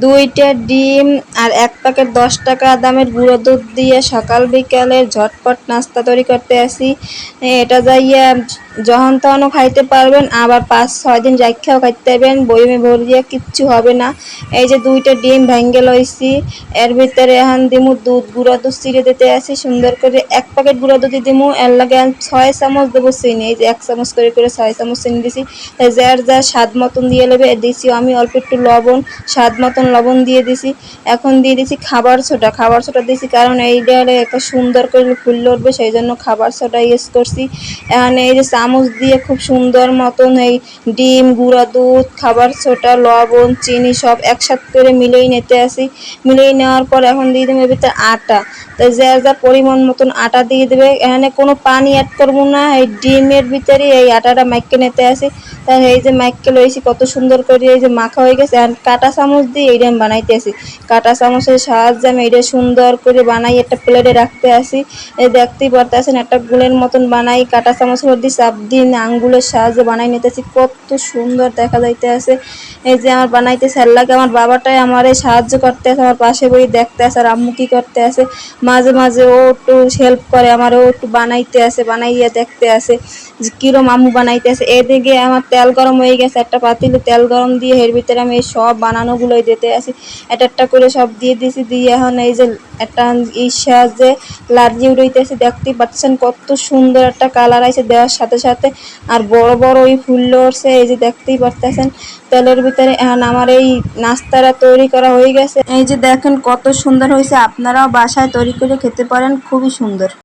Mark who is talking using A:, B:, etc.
A: 2টা ডিম আর 1 প্যাকেট 10 টাকা দামের গুঁড়ো দুধ দিয়ে সকাল বিকালে ঝটপট নাস্তা তৈরি করতে আসি। এটা যাইয়া যখন তখনও খাইতে পারবেন, আবার 5-6 দিন রাইখাও খাইতে পারবেন, বয়মে ভরিয়া কিচ্ছু হবে না। এই যে 2টা ডিম ভেঙে লইছি, এর ভিতরে এখন দিমু দুধ, গুঁড়া দুধ চিড়ে দিতে আসি সুন্দর করে। 1 প্যাকেট গুঁড়া দুধ দিমু, এর লাগে 6 চামচ দেবো চিনি। এই যে 1 চামচ করে 6 চামচ চিনি দিছি। যার যা স্বাদ মতন দিয়ে নেবে। দিছি আমি অল্প একটু লবণ, স্বাদ মতন লবণ দিয়ে দিছি। এখন দিয়ে দিছি খাবার সোডা। খাবার সোডা দিছি কারণ এইটা একটা সুন্দর করে ফুলে উঠবে, সেই জন্য খাবার সোডা ইউজ করছি। এখন এই যে চামচ দিয়ে খুব সুন্দর মতন এই ডিম, গুঁড়া দুধ, খাবার সোডা, লবণ, চিনি সব একসাথে করে মিলিয়ে নিতে আসি। মিলিয়ে নেওয়ার পর এখন দিয়ে দেবো এর ভিতরে আটা। তো যার যা পরিমাণ মতন আটা দিয়ে দেবে। এখানে কোনো পানি অ্যাড করবো না, এই ডিমের ভিতরে এই আটাটা মাইকে নিতে আসি। তাই এই যে মাইকে লইছি কত সুন্দর করে এই যে মাখা হয়ে গেছে। আর কাঁটা চামচ দিয়ে এইটা আমি বানাইতেছি। কাঁটা চামচের সাহায্যে আমি এটা সুন্দর করে বানাই একটা প্লেটে রাখতে আসি। এই দেখতেই পারতেছেন একটা গুলের মতন বানাই, কাঁটা চামচের মধ্যে চাপ দিয়ে আঙ্গুলের সাহায্যে বানাই নিতেছি। কত সুন্দর দেখা যাইতে আছে। এই যে আমার বানাইতেছে, আর লাগে আমার বাবাটাই আমার এই সাহায্য করতে আছে, আমার পাশে বই দেখতে আছে আর আম্মু কি করতে আছে। মাঝে মাঝে ও একটু হেল্প করে আমার, ও একটু বানাইতে আছে, বানাইয়া দেখতে আছে যে কিরম আম্মু বানাইতে আছে। এদিকে আমার তেল গরম হয়ে গেছে, একটা পাতিলে তেল গরম দিয়ে এর ভিতরে আমি এই সব বানানোগুলোই দিতে আসি। একটা একটা করে সব দিয়ে দিছি। দিয়ে এখন এই যে একটা সাহায্যে লাড়িয়ে উড়াইতেছি। দেখতেই পাচ্ছেন কত সুন্দর একটা কালার আছে দেওয়ার সাথে সাথে, আর বড় বড় ওই ফুল উঠছে। এই যে দেখতেই পারতেছেন তেলের ভিতরে। এখন আমার এই নাস্তাটা তৈরি করা হয়ে গেছে। এই যে দেখেন কত সুন্দর হয়েছে, আপনারাও বাসায় তৈরি করে খেতে পারেন, খুবই সুন্দর।